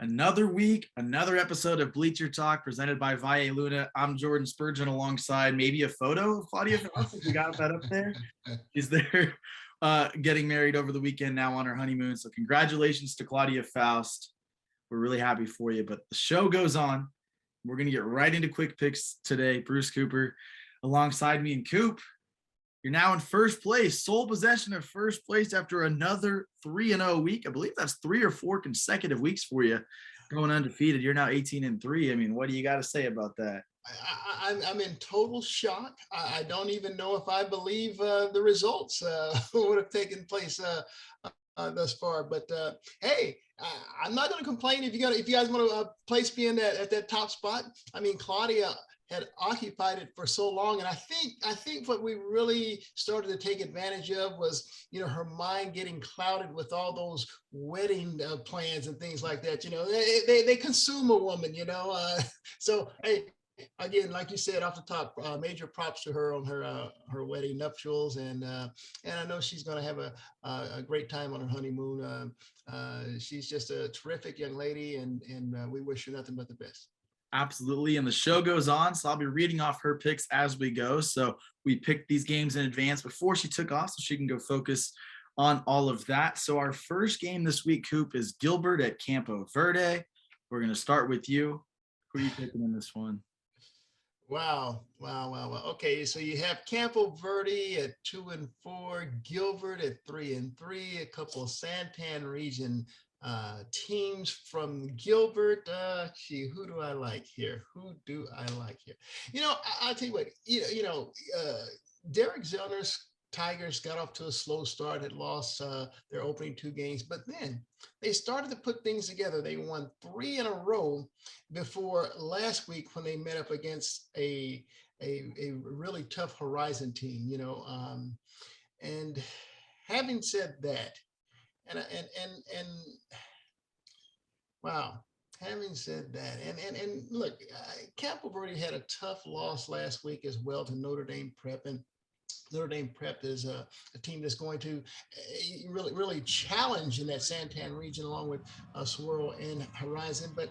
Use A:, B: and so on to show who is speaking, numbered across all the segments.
A: Another week, another episode of Bleacher Talk presented by Valle Luna. I'm Jordan Spurgeon alongside maybe a photo of Claudia Faust, if we got that up there. She's there getting married over the weekend now on her honeymoon. So congratulations to Claudia Faust. We're really happy for you, but the show goes on. We're going to get right into quick picks today. Bruce Cooper alongside me and Coop. You're now in first place, sole possession of first place after another 3-0 week. I believe that's 3 or 4 consecutive weeks for you going undefeated. You're now 18-3. I mean, what do you got to say about that?
B: I'm in total shock. I don't even know if I believe the results would have taken place thus far. But hey, I'm not going to complain if you guys want to place me in at that top spot. I mean, Claudia had occupied it for so long, and I think what we really started to take advantage of was, her mind getting clouded with all those wedding plans and things like that. They consume a woman. So hey. Again, like you said off the top, major props to her on her wedding nuptials, and I know she's going to have a great time on her honeymoon. She's just a terrific young lady, and we wish her nothing but the best.
A: Absolutely. And the show goes on. So I'll be reading off her picks as we go. So we picked these games in advance before she took off so she can go focus on all of that. So our first game this week, Coop, is Gilbert at Campo Verde. We're going to start with you. Who are you picking in this one?
B: Wow. Okay, so you have Campo Verde at 2-4, Gilbert at 3-3, a couple of Santan region teams from Gilbert. Who do I like here? I'll tell you what. Derek Zellner's Tigers got off to a slow start, had lost their opening 2 games, but then they started to put things together. They won 3 in a row before last week when they met up against a really tough Horizon team. And having said that, and wow. Having said that, and look, Campo Verde had a tough loss last week as well to Notre Dame Prep, and Notre Dame Prep is a team that's going to really challenge in that Santan region along with Swirl and Horizon. But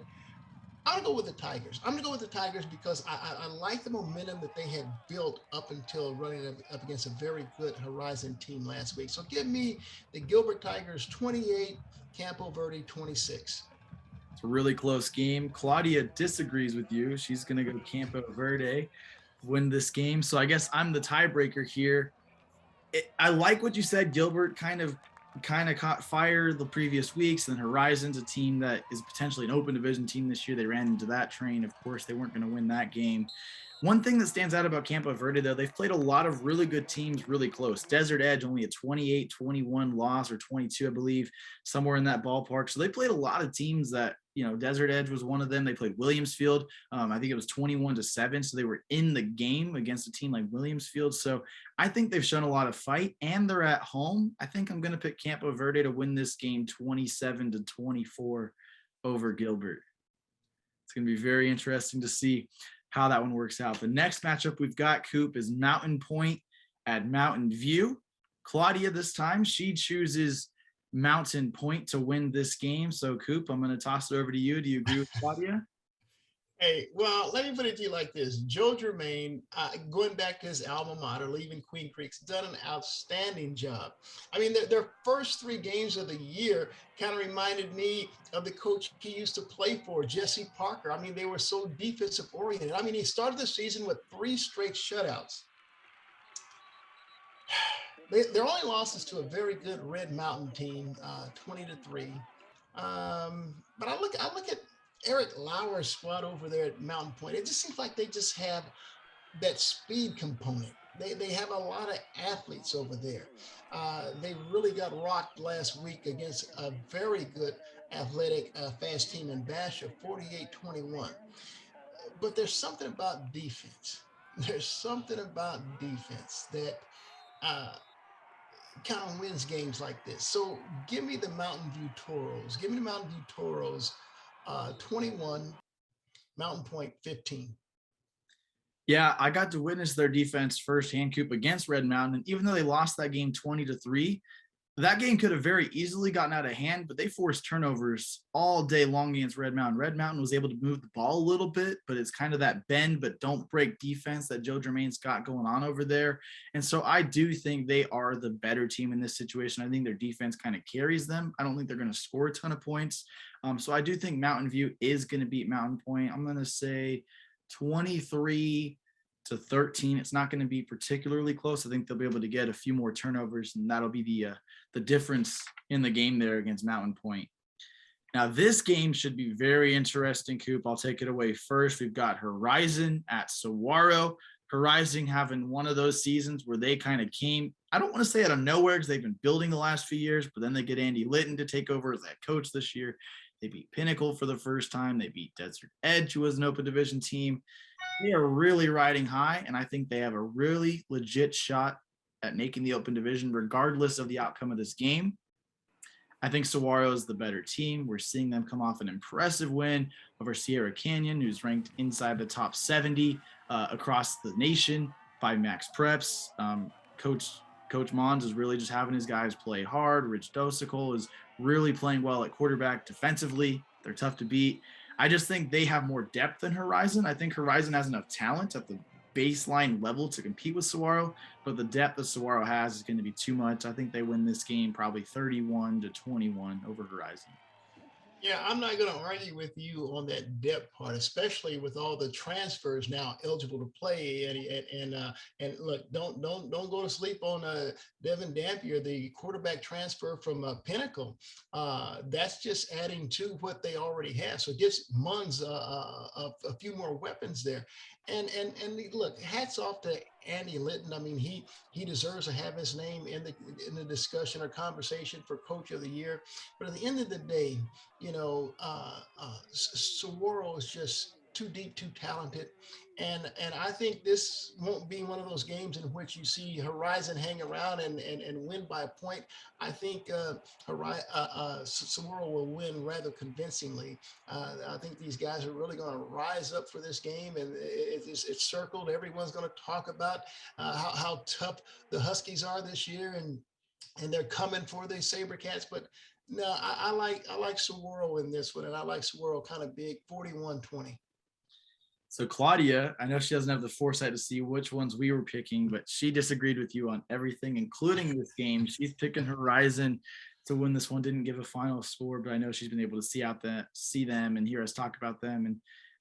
B: I'm going to go with the Tigers. I'm going to go with the Tigers because I like the momentum that they had built up until running up against a very good Horizon team last week. So give me the Gilbert Tigers 28, Campo Verde 26.
A: It's a really close game. Claudia disagrees with you. She's going to go Campo Verde, win this game. So I guess I'm the tiebreaker here. I like what you said. Gilbert kind of caught fire the previous weeks, and Horizon's a team that is potentially an open division team this year. They ran into that train. Of course, they weren't going to win that game. One thing that stands out about Campo Verde, though, they've played a lot of really good teams really close. Desert Edge only a 28-21 loss, or 22, I believe, somewhere in that ballpark. So they played a lot of teams that, Desert Edge was one of them. They played Williamsfield. I think it was 21-7. So they were in the game against a team like Williamsfield. So I think they've shown a lot of fight, and they're at home. I think I'm going to pick Campo Verde to win this game 27-24 over Gilbert. It's going to be very interesting to see how that one works out. The next matchup we've got, Coop, is Mountain Point at Mountain View. Claudia this time, she chooses Mountain Point to win this game. So, Coop, I'm going to toss it over to you. Do you agree with Claudia?
B: Hey, well, let me put it to you like this. Joe Germain, going back to his alma mater, leaving Queen Creek's done an outstanding job. I mean, their first 3 games of the year kind of reminded me of the coach he used to play for, Jesse Parker. I mean, they were so defensive oriented. I mean, he started the season with 3 straight shutouts. Their only losses to a very good Red Mountain team, 20-3. But I look at Eric Lauer's squad over there at Mountain Point. It just seems like they just have that speed component. They have a lot of athletes over there. They really got rocked last week against a very good athletic fast team in Basha, 48-21. But there's something about defense. There's something about defense that kind of wins games like this. So give me the Mountain View Toros. 21, Mountain Point 15.
A: Yeah, I got to witness their defense firsthand, Coop, against Red Mountain. And even though they lost that game 20-3, That game could have very easily gotten out of hand, but they forced turnovers all day long against Red Mountain. Red Mountain was able to move the ball a little bit, but it's kind of that bend but don't break defense that Joe Germain's got going on over there. And so I do think they are the better team in this situation. I think their defense kind of carries them. I don't think they're going to score a ton of points. So I do think Mountain View is going to beat Mountain Point. I'm going to say 23-13. It's not going to be particularly close. I think they'll be able to get a few more turnovers, and that'll be the difference in the game there against Mountain Point. Now, this game should be very interesting, Coop. I'll take it away first. We've got Horizon at Saguaro. Horizon having one of those seasons where they kind of came, I don't want to say out of nowhere because they've been building the last few years, but then they get Andy Litton to take over as head coach this year. They beat Pinnacle for the first time. They beat Desert Edge, who was an open division team. They are really riding high, and I think they have a really legit shot at making the open division regardless of the outcome of this game. I think Saguaro is the better team. We're seeing them come off an impressive win over Sierra Canyon, who's ranked inside the top 70 across the nation by Max Preps. Coach Mons is really just having his guys play hard. Rich Dosical is really playing well at quarterback defensively. They're tough to beat. I just think they have more depth than Horizon. I think Horizon has enough talent at the baseline level to compete with Saguaro, but the depth that Saguaro has is going to be too much. I think they win this game probably 31-21 over Horizon.
B: Yeah, I'm not going to argue with you on that depth part, especially with all the transfers now eligible to play. And look, don't go to sleep on Devin Dampier, the quarterback transfer from Pinnacle. That's just adding to what they already have. So it gives Munns a few more weapons there. And look, hats off to Andy Litton. I mean, he deserves to have his name in the discussion or conversation for Coach of the Year. But at the end of the day, Saguaro is just too deep, too talented, and I think this won't be one of those games in which you see Horizon hang around and win by a point. I think Saguaro will win rather convincingly. I think these guys are really going to rise up for this game, and it's circled. Everyone's going to talk about how tough the Huskies are this year, and they're coming for the SaberCats, but no, I like Saguaro in this one, and I like Saguaro kind of big, 41-20.
A: So Claudia, I know she doesn't have the foresight to see which ones we were picking, but she disagreed with you on everything, including this game. She's picking Horizon to win this one. Didn't give a final score, but I know she's been able to see them and hear us talk about them. And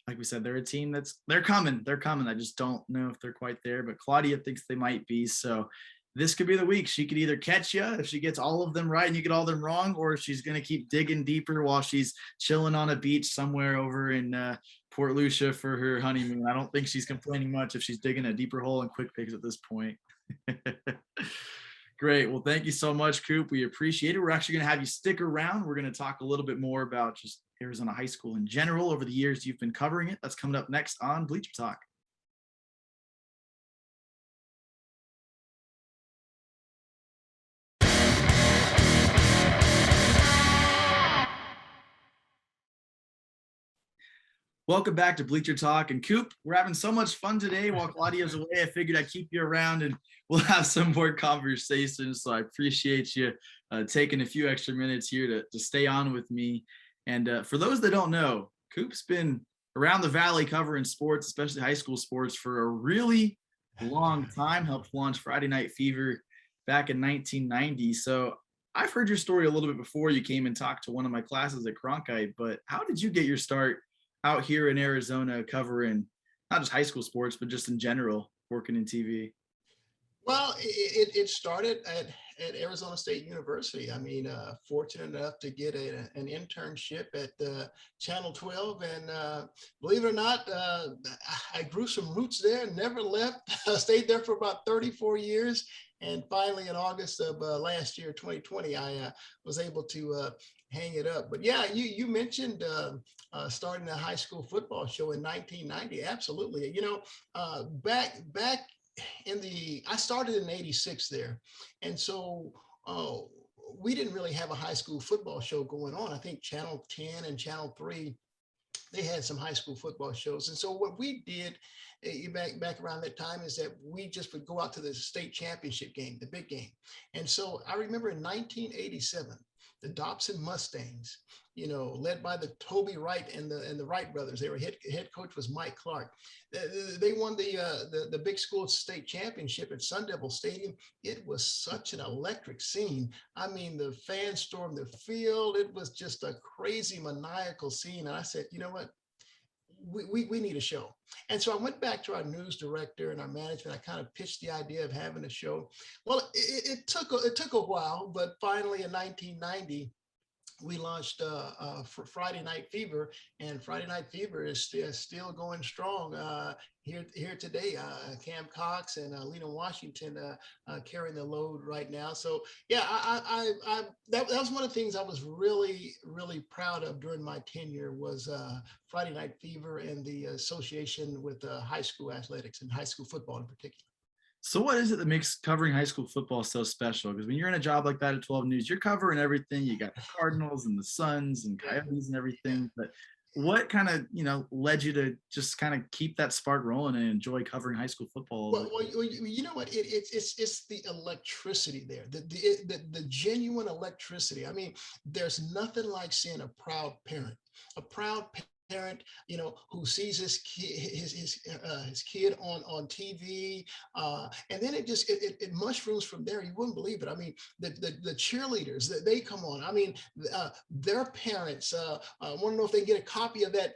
A: like we said, they're a team they're coming. They're coming. I just don't know if they're quite there, but Claudia thinks they might be. So this could be the week. She could either catch you if she gets all of them right and you get all of them wrong, or if she's going to keep digging deeper while she's chilling on a beach somewhere over in Port Lucia for her honeymoon. I don't think she's complaining much if she's digging a deeper hole in quick picks at this point. Great. Well, thank you so much, Coop. We appreciate it. We're actually going to have you stick around. We're going to talk a little bit more about just Arizona high school in general over the years you've been covering it. That's coming up next on Bleacher Talk. Welcome back to Bleacher Talk. And Coop, we're having so much fun today while Claudia's away. I figured I'd keep you around and we'll have some more conversations. So I appreciate you taking a few extra minutes here to stay on with me. And for those that don't know, Coop's been around the Valley covering sports, especially high school sports, for a really long time. Helped launch Friday Night Fever back in 1990. So I've heard your story a little bit before you came and talked to one of my classes at Cronkite, but how did you get your start out here in Arizona covering not just high school sports, but just in general, working in TV?
B: Well, it started at Arizona State University. I mean, fortunate enough to get an internship at Channel 12. And believe it or not, I grew some roots there, never left. I stayed there for about 34 years. And finally, in August of last year, 2020, I was able to hang it up. But yeah, you mentioned starting a high school football show in 1990. Absolutely. Back I started in 86 there. And so we didn't really have a high school football show going on. I think Channel 10 and Channel 3 they had some high school football shows. And so what we did back around that time is that we just would go out to the state championship game, the big game. And so I remember in 1987, the Dobson Mustangs, led by the Toby Wright and the Wright brothers. They were head coach was Mike Clark. They won the big school state championship at Sun Devil Stadium. It was such an electric scene. I mean, the fans stormed the field. It was just a crazy, maniacal scene. And I said, you know what? We need a show. And so I went back to our news director and our management. I kind of pitched the idea of having a show. Well, it took a while, but finally in 1990, we launched for Friday Night Fever, and Friday Night Fever is still going strong here today. Cam Cox and Lena Washington carrying the load right now. So yeah, that was one of the things I was really proud of during my tenure was Friday Night Fever and the association with high school athletics and high school football in particular.
A: So what is it that makes covering high school football so special? Because when you're in a job like that at 12 News, you're covering everything. You got the Cardinals and the Suns and Coyotes and everything. But what kind of, led you to just kind of keep that spark rolling and enjoy covering high school football?
B: Well, you know what? It's the electricity there, the genuine electricity. I mean, there's nothing like seeing a proud parent who sees his kid on TV, and then it mushrooms from there. You wouldn't believe it. I mean, the cheerleaders that they come on. I mean, their parents want to know if they can get a copy of that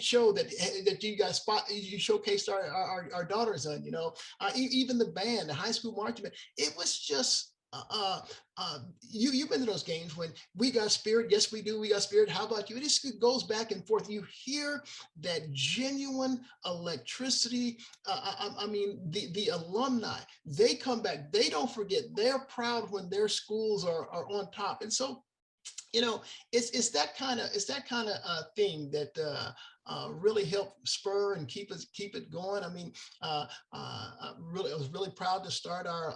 B: show that you guys you showcased our daughters on. Even the band, the high school marching band. It was just. You've been to those games when we got spirit. Yes, we do. We got spirit. How about you? It just goes back and forth. You hear that genuine electricity. I mean, the alumni, they come back. They don't forget. They're proud when their schools are on top. And so, it's that kind of thing that really helped spur and keep it going. I mean, I was really proud to start our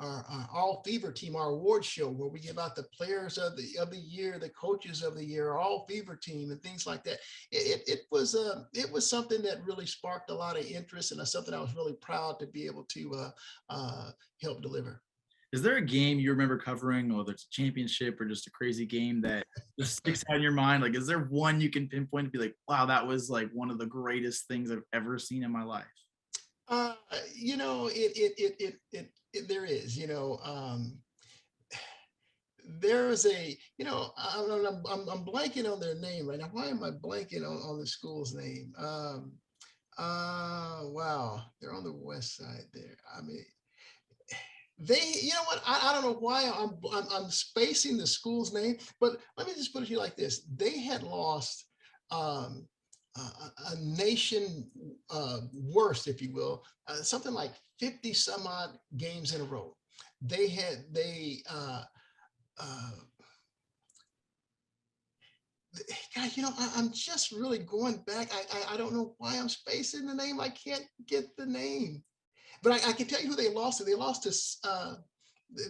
B: All Fever team, our award show, where we give out the players of the year, the coaches of the year, All Fever team, and things like that. It was something that really sparked a lot of interest, and something I was really proud to be able to help deliver.
A: Is there a game you remember covering, whether it's a championship or just a crazy game that just sticks out in your mind? Like, is there one you can pinpoint to be like, wow, that was like one of the greatest things I've ever seen in my life?
B: There is, there's I'm blanking on their name right now. Why am I blanking on the school's name? Wow, they're on the west side there. I mean, I don't know why I'm spacing the school's name, but let me just put it to you like this. They had lost a nation worst, if you will, something like 50 some odd games in a row. God, I'm just really going back. I don't know why I'm spacing the name. I can't get the name. But I can tell you who they lost to. They lost to,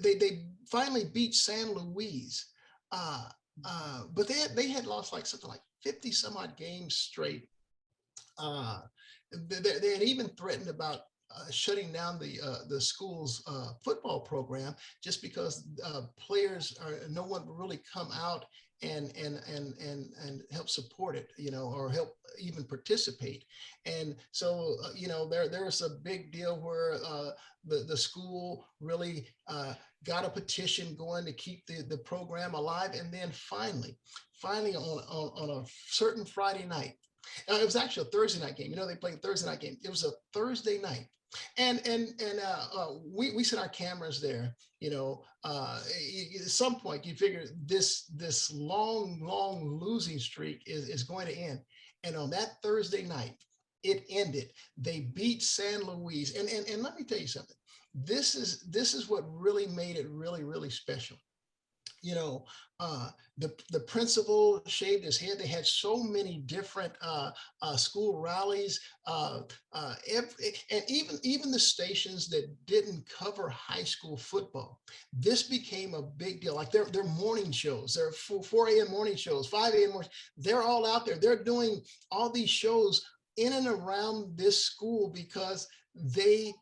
B: they finally beat San Luis. But they had lost like something like 50 some odd games straight. They had even threatened about shutting down the school's football program just because players no one would really come out and help support it, or help even participate. And so, there was a big deal where the school really got a petition going to keep the program alive. And then finally on a certain Friday night, it was actually a Thursday night game. They played a Thursday night game. It was a Thursday night. And we set our cameras there. At some point you figure this long losing streak is going to end. And on that Thursday night, it ended. They beat San Luis. And let me tell you something. This is what really made it really special. you know, the principal shaved his head. They had so many different school rallies, and even the stations that didn't cover high school football. This became a big deal. Like their morning shows, their 4 a.m. morning shows, 5 a.m. morning. They're all out there. They're doing all these shows in and around this school because they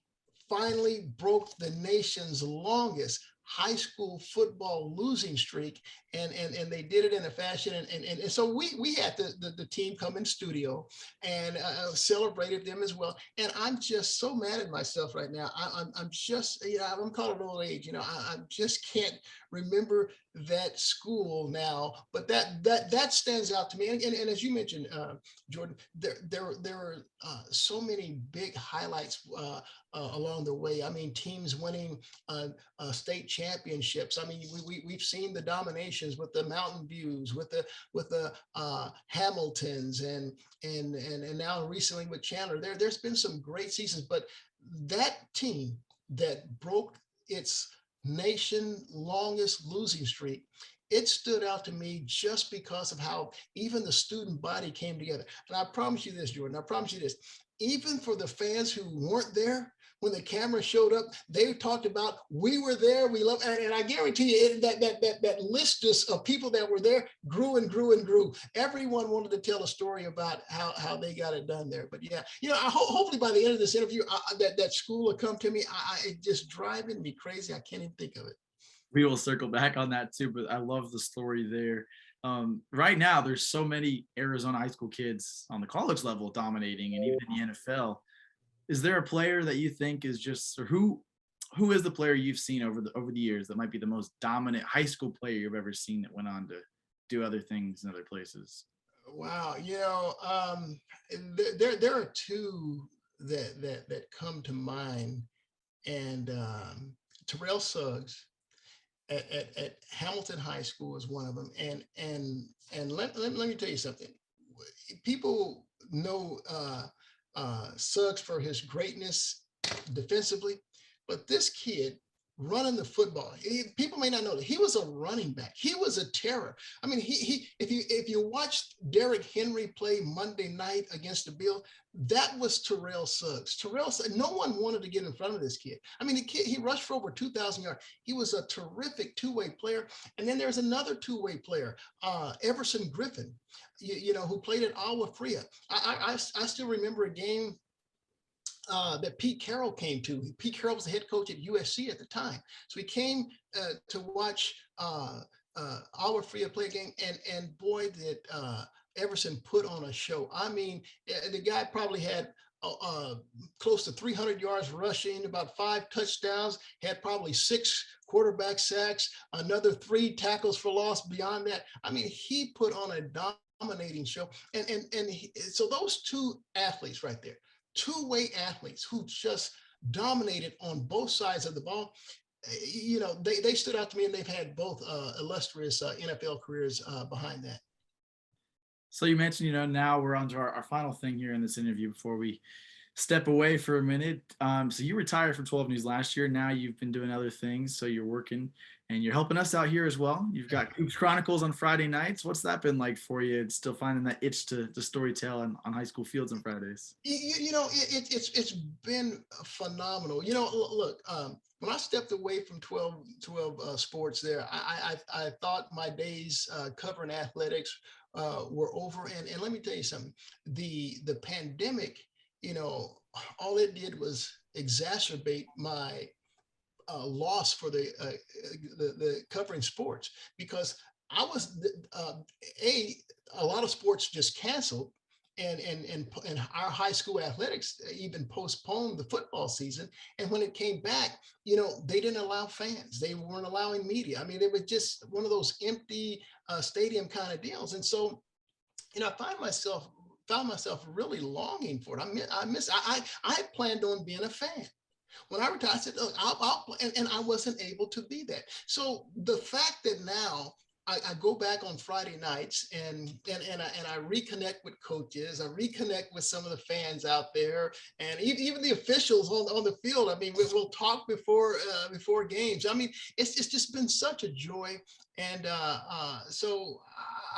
B: finally broke the nation's longest high school football losing streak, and they did it in a fashion, and so we had the team come in studio and celebrated them as well. And I'm just so mad at myself right now. I'm just, I'm calling old age. I just can't remember that school now, but that stands out to me. And as you mentioned, Jordan, there were so many big highlights along the way. I mean, teams winning state championships. I mean, we've seen the dominations with the Mountain Views, with the Hamiltons, and now recently with Chandler. There's been some great seasons, but that team that broke its nation longest losing streak, it stood out to me just because of how even the student body came together. And I promise you this, Jordan, I promise you this, even for the fans who weren't there, when the camera showed up, they talked about, we were there, we love, and I guarantee you that list of people that were there grew and grew and grew. Everyone wanted to tell a story about how they got it done there. But yeah, hopefully by the end of this interview, that school will come to me. It just driving me crazy. I can't even think of it.
A: We will circle back on that too, but I love the story there. Right now, there's so many Arizona high school kids on the college level dominating, and even in the NFL. Is there a player that you think is just, or who is the player you've seen over the years that might be the most dominant high school player you've ever seen that went on to do other things in other places?
B: Wow, there are two that come to mind, and Terrell Suggs at Hamilton High School is one of them, and let me tell you something. People know Suggs for his greatness defensively, but this kid running the football, people may not know that he was a running back. He was a terror. I mean, if you watched Derrick Henry play Monday night against the Bills, that was Terrell Suggs. No one wanted to get in front of this kid. I mean, he rushed for over 2,000 yards. He was a terrific two-way player. And then there's another two-way player, Everson Griffin, who played at Agua Fria. I still remember a game that Pete Carroll came to. Pete Carroll was the head coach at USC at the time. So he came to watch Agua Fria play a game, and boy, did Everson put on a show. I mean, the guy probably had close to 300 yards rushing, about 5 touchdowns, had probably 6 quarterback sacks, another 3 tackles for loss beyond that. I mean, he put on a dominating show. So those two athletes right there, two-way athletes who just dominated on both sides of the ball, they stood out to me, and they've had both illustrious NFL careers behind that.
A: So you mentioned, now we're on to our final thing here in this interview before we step away for a minute. So you retired from 12 News last year. Now you've been doing other things. So you're working and you're helping us out here as well. You've got Coops Chronicles on Friday nights. What's that been like for you? It's still finding that itch to story tell on high school fields on Fridays.
B: It's been phenomenal. Look, when I stepped away from 12 sports there, I thought my days covering athletics were over. And let me tell you something, the pandemic, all it did was exacerbate my loss for the covering sports, because I was a lot of sports just canceled, and our high school athletics even postponed the football season. And when it came back, they didn't allow fans. They weren't allowing media. I mean, it was just one of those empty stadium kind of deals. And so, I found myself really longing for it. I had planned on being a fan. When I retired, I said, look, and I wasn't able to be that. So the fact that now I go back on Friday nights and I reconnect with coaches. I reconnect with some of the fans out there, and even the officials on the field. I mean, we'll talk before games. I mean, it's just been such a joy, and so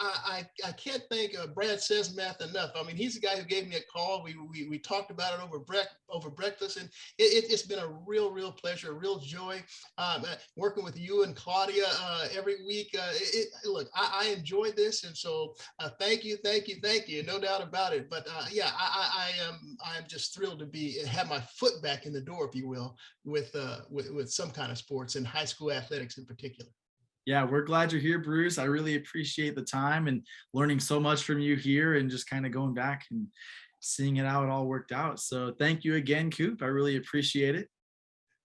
B: I can't thank Brad Sesmath enough. I mean, he's the guy who gave me a call. We talked about it over breakfast, and it's been a real pleasure, a real joy working with you and Claudia every week. Look, I enjoy this, and so thank you, no doubt about it. But yeah, I'm just thrilled to have my foot back in the door, if you will, with some kind of sports and high school athletics in particular.
A: Yeah, we're glad you're here, Bruce. I really appreciate the time and learning so much from you here and just kind of going back and seeing it how it all worked out. So thank you again, Coop. I really appreciate it.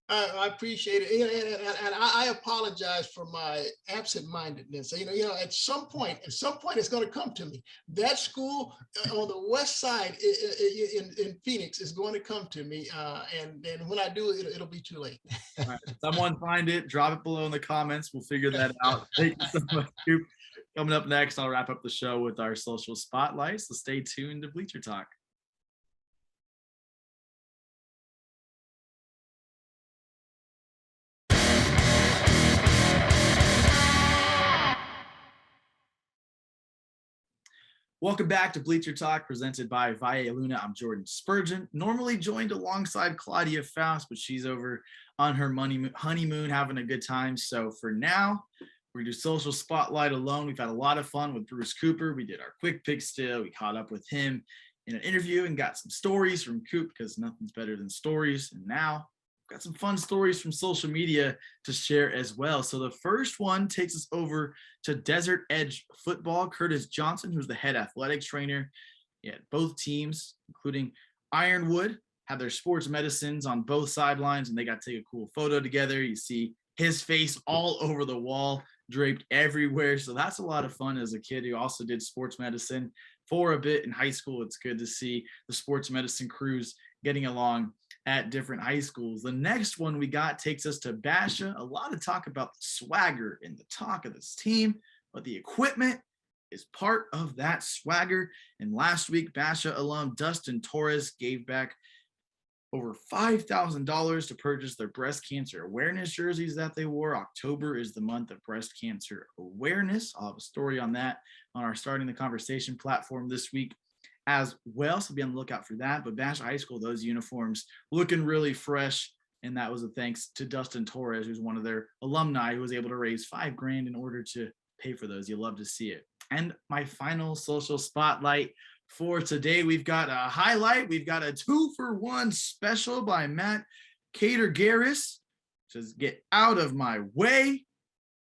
B: I appreciate it, and I apologize for my absent-mindedness. At some point, it's going to come to me. That school on the west side in Phoenix is going to come to me, and when I do, it'll be too late.
A: All right. Someone find it, drop it below in the comments. We'll figure that out. Thank you so much, Coop. Coming up next, I'll wrap up the show with our social spotlight. So stay tuned to Bleacher Talk. Welcome back to Bleacher Talk, presented by Valle Luna. I'm Jordan Spurgeon, normally joined alongside Claudia Faust, but she's over on her honeymoon having a good time. So for now, we're going to do social spotlight alone. We've had a lot of fun with Bruce Cooper. We did our quick pick still. We caught up with him in an interview and got some stories from Coop, because nothing's better than stories. And now got some fun stories from social media to share as well. So the first one takes us over to Desert Edge Football. Curtis Johnson, who's the head athletics trainer at both teams, including Ironwood, had their sports medicines on both sidelines, and they got to take a cool photo together. You see his face all over the wall, draped everywhere. So that's a lot of fun as a kid who also did sports medicine for a bit in high school. It's good to see the sports medicine crews getting along at different high schools. The next one we got takes us to Basha. A lot of talk about the swagger and the talk of this team, but the equipment is part of that swagger. And last week, Basha alum Dustin Torres gave back over $5,000 to purchase their breast cancer awareness jerseys that they wore. October is the month of breast cancer awareness. I'll have a story on that on our Starting the Conversation platform this week as well, so be on the lookout for that. But Basha High School, those uniforms looking really fresh, and that was a thanks to Dustin Torres, who's one of their alumni, who was able to raise $5,000 in order to pay for those. You love to see it. And my final social spotlight for today, we've got a highlight. We've got a 2-for-1 special by Matt Cater-Garris. Says, "Get out of my way."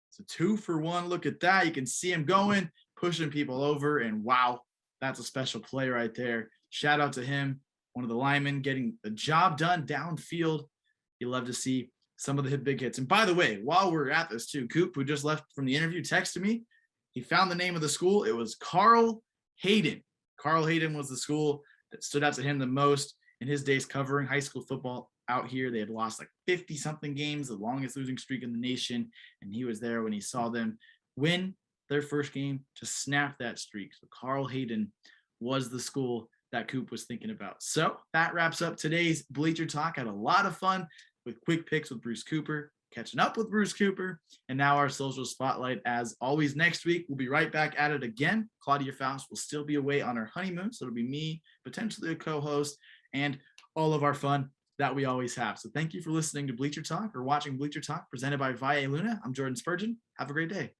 A: It's a 2-for-1. Look at that. You can see him going, pushing people over, and wow, that's a special play right there. Shout out to him, one of the linemen getting the job done downfield. You love to see some of the big hits. And by the way, while we're at this too, Coop, who just left from the interview, texted me. He found the name of the school. It was Carl Hayden. Carl Hayden was the school that stood out to him the most in his days covering high school football out here. They had lost like 50-something games, the longest losing streak in the nation. And he was there when he saw them win their first game to snap that streak. So Carl Hayden was the school that Coop was thinking about. So that wraps up today's Bleacher Talk. Had a lot of fun with quick picks with Bruce Cooper, catching up with Bruce Cooper, and now our social spotlight. As always, next week we'll be right back at it again. Claudia Faust will still be away on her honeymoon, so it'll be me, potentially a co-host, and all of our fun that we always have. So thank you for listening to Bleacher Talk or watching Bleacher Talk presented by Valle Luna. I'm Jordan Spurgeon. Have a great day.